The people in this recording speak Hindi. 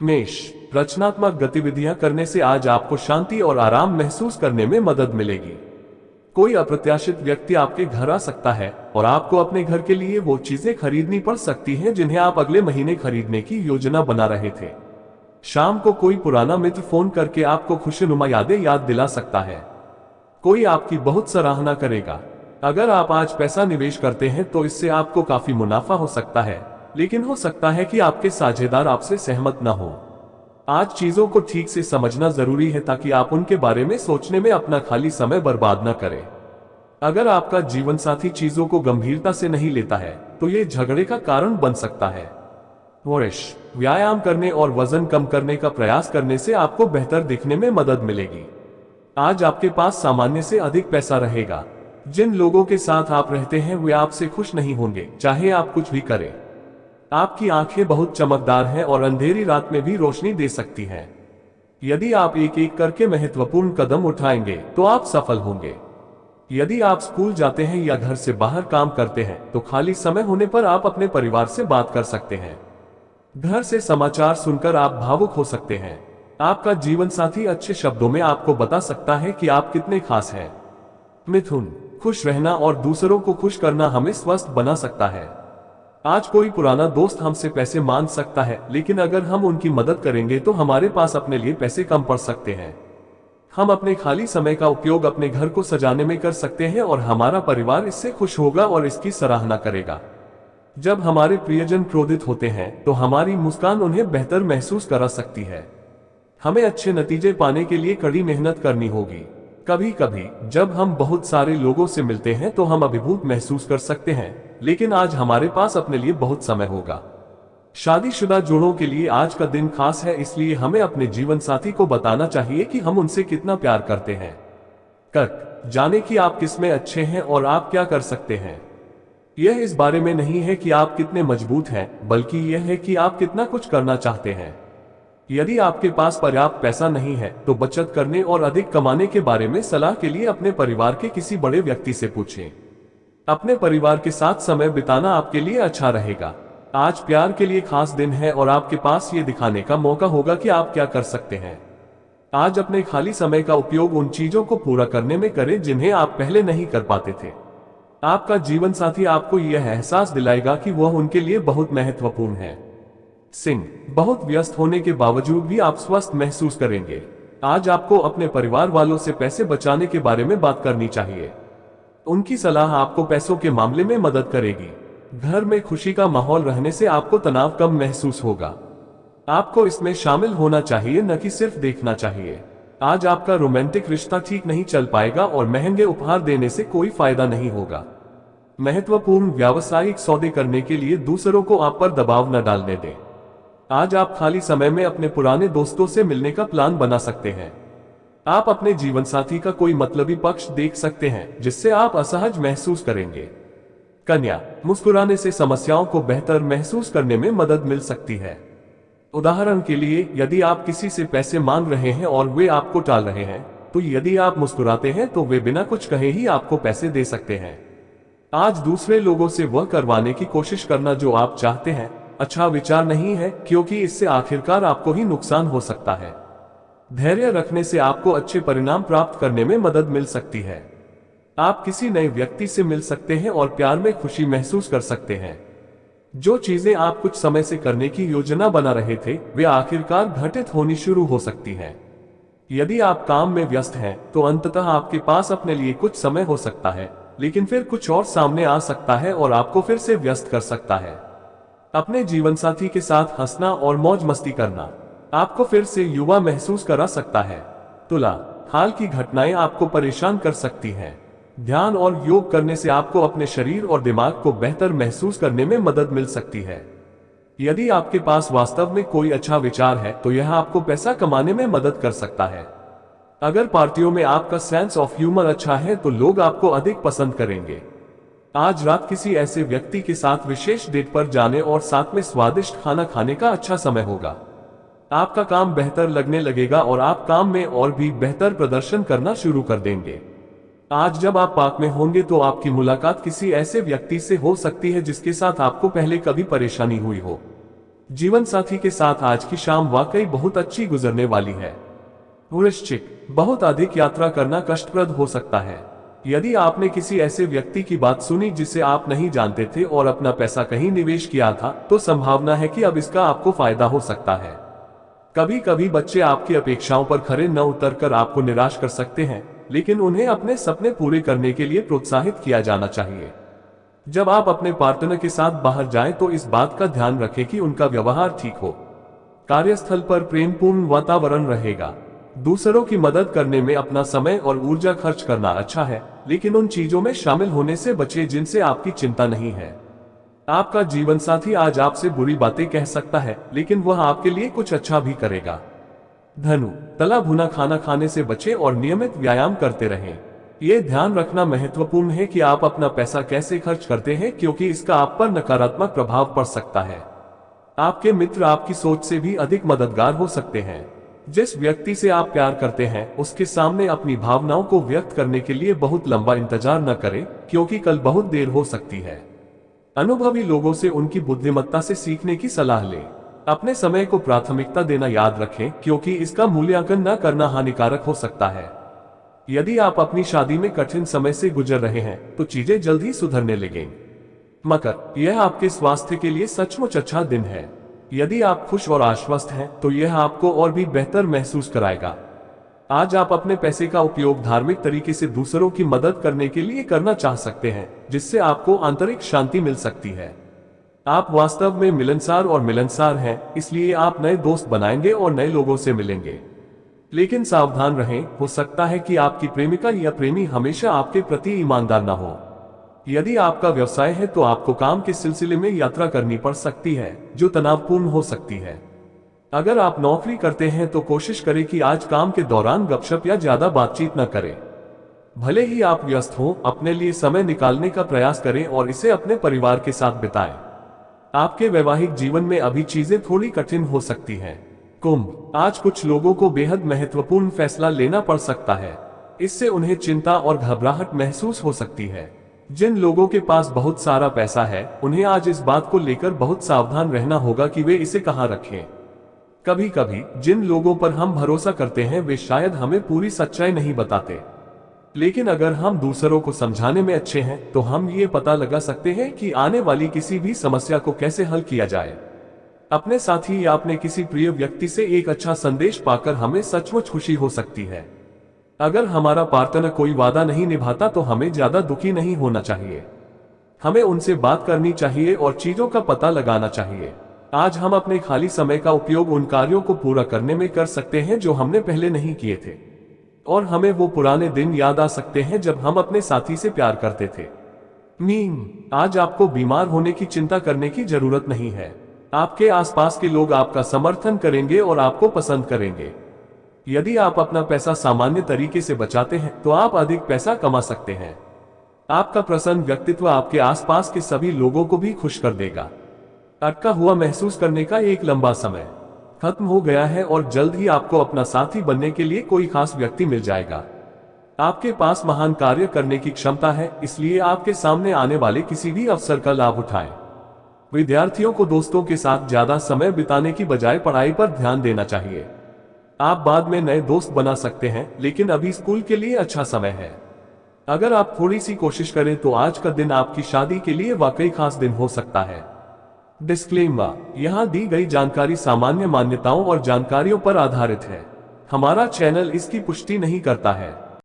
मेष, रचनात्मक गतिविधियां करने से आज आपको शांति और आराम महसूस करने में मदद मिलेगी। कोई अप्रत्याशित व्यक्ति आपके घर आ सकता है और आपको अपने घर के लिए वो चीजें खरीदनी पड़ सकती हैं जिन्हें आप अगले महीने खरीदने की योजना बना रहे थे। शाम को कोई पुराना मित्र फोन करके आपको खुशनुमा यादें याद दिला सकता है। कोई आपकी बहुत सराहना करेगा। अगर आप आज पैसा निवेश करते हैं तो इससे आपको काफी मुनाफा हो सकता है, लेकिन हो सकता है कि आपके साझेदार आपसे सहमत न हो। आज चीजों को ठीक से समझना जरूरी है ताकि आप उनके बारे में सोचने में अपना खाली समय बर्बाद न करें। अगर आपका जीवन साथी चीजों को गंभीरता से नहीं लेता है तो ये झगड़े का कारण बन सकता है। वृष, व्यायाम करने और वजन कम करने का प्रयास करने से आपको बेहतर दिखने में मदद मिलेगी। आज आपके पास सामान्य से अधिक पैसा रहेगा। जिन लोगों के साथ आप रहते हैं वे आपसे खुश नहीं होंगे, चाहे आप कुछ भी करें। आपकी आंखें बहुत चमकदार हैं और अंधेरी रात में भी रोशनी दे सकती हैं। यदि आप एक एक करके महत्वपूर्ण कदम उठाएंगे तो आप सफल होंगे। यदि आप स्कूल जाते हैं या घर से बाहर काम करते हैं तो खाली समय होने पर आप अपने परिवार से बात कर सकते हैं। घर से समाचार सुनकर आप भावुक हो सकते हैं। आपका जीवन साथी अच्छे शब्दों में आपको बता सकता है कि आप कितने खास हैं। मिथुन, खुश रहना और दूसरों को खुश करना हमें स्वस्थ बना सकता है। आज कोई पुराना दोस्त हमसे पैसे मांग सकता है, लेकिन अगर हम उनकी मदद करेंगे तो हमारे पास अपने लिए पैसे कम पड़ सकते हैं। हम अपने खाली समय का उपयोग अपने घर को सजाने में कर सकते हैं और हमारा परिवार इससे खुश होगा और इसकी सराहना करेगा। जब हमारे प्रियजन क्रोधित होते हैं तो हमारी मुस्कान उन्हें बेहतर महसूस करा सकती है। हमें अच्छे नतीजे पाने के लिए कड़ी मेहनत करनी होगी। कभी कभी जब हम बहुत सारे लोगों से मिलते हैं तो हम अभिभूत महसूस कर सकते हैं, लेकिन आज हमारे पास अपने लिए बहुत समय होगा। शादीशुदा जोड़ों के लिए आज का दिन खास है, इसलिए हमें अपने जीवन साथी को बताना चाहिए कि हम उनसे कितना प्यार करते हैं। कर्क, जाने कि आप किसमें अच्छे हैं और आप क्या कर सकते हैं। यह इस बारे में नहीं है कि आप कितने मजबूत हैं, बल्कि यह है कि आप कितना कुछ करना चाहते हैं। यदि आपके पास पर्याप्त पैसा नहीं है तो बचत करने और अधिक कमाने के बारे में सलाह के लिए अपने परिवार के किसी बड़े व्यक्ति से पूछें। अपने परिवार के साथ समय बिताना आपके लिए अच्छा रहेगा। आज प्यार के लिए खास दिन है और आपके पास ये दिखाने का मौका होगा कि आप क्या कर सकते हैं। आज अपने खाली समय का उपयोग उन चीजों को पूरा करने में करें जिन्हें आप पहले नहीं कर पाते थे। आपका जीवन साथी आपको यह एहसास दिलाएगा कि वह उनके लिए बहुत महत्वपूर्ण है। सिंह, बहुत व्यस्त होने के बावजूद भी आप स्वस्थ महसूस करेंगे। आज आपको अपने परिवार वालों से पैसे बचाने के बारे में बात करनी चाहिए। उनकी सलाह आपको पैसों के मामले में मदद करेगी। घर में खुशी का माहौल रहने से आपको तनाव कम महसूस होगा। आपको इसमें शामिल होना चाहिए, न कि सिर्फ देखना चाहिए। आज आपका रोमांटिक रिश्ता ठीक नहीं चल पाएगा और महंगे उपहार देने से कोई फायदा नहीं होगा। महत्वपूर्ण व्यावसायिक सौदे करने के लिए दूसरों को आप पर दबाव न डालने दें। आज आप खाली समय में अपने पुराने दोस्तों से मिलने का प्लान बना सकते हैं। आप अपने जीवन साथी का कोई मतलबी पक्ष देख सकते हैं जिससे आप असहज महसूस करेंगे। कन्या, मुस्कुराने से समस्याओं को बेहतर महसूस करने में मदद मिल सकती है। उदाहरण के लिए, यदि आप किसी से पैसे मांग रहे हैं और वे आपको टाल रहे हैं, तो यदि आप मुस्कुराते हैं तो वे बिना कुछ कहे ही आपको पैसे दे सकते हैं। आज दूसरे लोगों से वह करवाने की कोशिश करना जो आप चाहते हैं अच्छा विचार नहीं है, क्योंकि इससे आखिरकार आपको ही नुकसान हो सकता है। धैर्य रखने से आपको अच्छे परिणाम प्राप्त करने में मदद मिल सकती है। आप किसी नए व्यक्ति से मिल सकते हैं और प्यार में खुशी महसूस कर सकते हैं। जो चीजें आप कुछ समय से करने की योजना बना रहे थे वे आखिरकार घटित होनी शुरू हो सकती हैं। यदि आप काम में व्यस्त हैं तो अंततः आपके पास अपने लिए कुछ समय हो सकता है, लेकिन फिर कुछ और सामने आ सकता है और आपको फिर से व्यस्त कर सकता है। अपने जीवन साथी के साथ हंसना और मौज मस्ती करना आपको फिर से युवा महसूस करा सकता है। तुला, हाल की घटनाएं आपको परेशान कर सकती हैं। ध्यान और योग करने से आपको अपने शरीर और दिमाग को बेहतर महसूस करने में मदद मिल सकती है। यदि आपके पास वास्तव में कोई अच्छा विचार है तो यह आपको पैसा कमाने में मदद कर सकता है। अगर पार्टियों में आपका सेंस ऑफ ह्यूमर अच्छा है तो लोग आपको अधिक पसंद करेंगे। आज रात किसी ऐसे व्यक्ति के साथ विशेष डेट पर जाने और साथ में स्वादिष्ट खाना खाने का अच्छा समय होगा। आपका काम बेहतर लगने लगेगा और आप काम में और भी बेहतर प्रदर्शन करना शुरू कर देंगे। आज जब आप पार्क में होंगे तो आपकी मुलाकात किसी ऐसे व्यक्ति से हो सकती है जिसके साथ आपको पहले कभी परेशानी हुई हो। जीवन साथी के साथ आज की शाम वाकई बहुत अच्छी गुजरने वाली है। वृश्चिक, बहुत अधिक यात्रा करना कष्टप्रद हो सकता है। यदि आपने किसी ऐसे व्यक्ति की बात सुनी जिसे आप नहीं जानते थे और अपना पैसा कहीं निवेश किया था, तो संभावना है कि अब इसका आपको फायदा हो सकता है। कभी कभी बच्चे आपकी अपेक्षाओं पर खरे न उतरकर आपको निराश कर सकते हैं, लेकिन उन्हें अपने सपने पूरे करने के लिए प्रोत्साहित किया जाना चाहिए। जब आप अपने पार्टनर के साथ बाहर जाएं तो इस बात का ध्यान रखें कि उनका व्यवहार ठीक हो। कार्यस्थल पर प्रेमपूर्ण वातावरण रहेगा। दूसरों की मदद करने में अपना समय और ऊर्जा खर्च करना अच्छा है, लेकिन उन चीजों में शामिल होने से बचें जिनसे आपकी चिंता नहीं है। आपका जीवन साथी आज आपसे बुरी बातें कह सकता है, लेकिन वह आपके लिए कुछ अच्छा भी करेगा। धनु, तला भुना खाना खाने से बचें और नियमित व्यायाम करते रहें। ये ध्यान रखना महत्वपूर्ण है कि आप अपना पैसा कैसे खर्च करते हैं, क्योंकि इसका आप पर नकारात्मक प्रभाव पड़ सकता है। आपके मित्र आपकी सोच से भी अधिक मददगार हो सकते हैं। जिस व्यक्ति से आप प्यार करते हैं उसके सामने अपनी भावनाओं को व्यक्त करने के लिए बहुत लंबा इंतजार न करें, क्योंकि कल बहुत देर हो सकती है। अनुभवी लोगों से उनकी बुद्धिमत्ता से सीखने की सलाह लें। अपने समय को प्राथमिकता देना याद रखें, क्योंकि इसका मूल्यांकन न करना हानिकारक हो सकता है। यदि आप अपनी शादी में कठिन समय से गुजर रहे हैं तो चीजें जल्द ही सुधरने लगेंगी। मकर, यह आपके स्वास्थ्य के लिए सचमुच अच्छा दिन है। यदि आप खुश और आश्वस्त हैं तो यह आपको और भी बेहतर महसूस कराएगा। आज आप अपने पैसे का उपयोग धार्मिक तरीके से दूसरों की मदद करने के लिए करना चाह सकते हैं, जिससे आपको आंतरिक शांति मिल सकती है। आप वास्तव में मिलनसार हैं, इसलिए आप नए दोस्त बनाएंगे और नए लोगों से मिलेंगे। लेकिन सावधान रहें, हो सकता है कि आपकी प्रेमिका या प्रेमी हमेशा आपके प्रति ईमानदार न हो। यदि आपका व्यवसाय है तो आपको काम के सिलसिले में यात्रा करनी पड़ सकती है, जो तनावपूर्ण हो सकती है। अगर आप नौकरी करते हैं तो कोशिश करें कि आज काम के दौरान गपशप या ज्यादा बातचीत न करें। भले ही आप व्यस्त हों, अपने लिए समय निकालने का प्रयास करें और इसे अपने परिवार के साथ बिताएं। आपके वैवाहिक जीवन में अभी चीजें थोड़ी कठिन हो सकती हैं। कुंभ, आज कुछ लोगों को बेहद महत्वपूर्ण फैसला लेना पड़ सकता है। इससे उन्हें चिंता और घबराहट महसूस हो सकती है। जिन लोगों के पास बहुत सारा पैसा है, उन्हें आज इस बात को लेकर बहुत सावधान रहना होगा कि वे इसे कहां रखें। कभी कभी जिन लोगों पर हम भरोसा करते हैं वे शायद हमें पूरी सच्चाई नहीं बताते, लेकिन अगर हम दूसरों को समझाने में अच्छे हैं तो हम ये पता लगा सकते हैं कि आने वाली किसी भी समस्या को कैसे हल किया जाए। अपने साथी या अपने किसी प्रिय व्यक्ति से एक अच्छा संदेश पाकर हमें सचमुच खुशी हो सकती है। अगर हमारा पार्टनर कोई वादा नहीं निभाता तो हमें ज्यादा दुखी नहीं होना चाहिए। हमें उनसे बात करनी चाहिए और चीजों का पता लगाना चाहिए। आज हम अपने खाली समय का उपयोग उन कार्यों को पूरा करने में कर सकते हैं जो हमने पहले नहीं किए थे, और हमें वो पुराने दिन याद आ सकते हैं जब हम अपने साथी से प्यार करते थे। मीन, आज आपको बीमार होने की चिंता करने की जरूरत नहीं है। आपके आसपास के लोग आपका समर्थन करेंगे और आपको पसंद करेंगे। यदि आप अपना पैसा सामान्य तरीके से बचाते हैं तो आप अधिक पैसा कमा सकते हैं। आपका प्रसन्न व्यक्तित्व आपके आसपास के सभी लोगों को भी खुश कर देगा। अटका हुआ महसूस करने का एक लंबा समय खत्म हो गया है और जल्द ही आपको अपना साथी बनने के लिए कोई खास व्यक्ति मिल जाएगा। आपके पास महान कार्य करने की क्षमता है, इसलिए आपके सामने आने वाले किसी भी अवसर का लाभ उठाएं। विद्यार्थियों को दोस्तों के साथ ज्यादा समय बिताने की बजाय पढ़ाई पर ध्यान देना चाहिए। आप बाद में नए दोस्त बना सकते हैं, लेकिन अभी स्कूल के लिए अच्छा समय है। अगर आप थोड़ी सी कोशिश करें तो आज का दिन आपकी शादी के लिए वाकई खास दिन हो सकता है। डिस्क्लेमर, यहाँ दी गई जानकारी सामान्य मान्यताओं और जानकारियों पर आधारित है। हमारा चैनल इसकी पुष्टि नहीं करता है।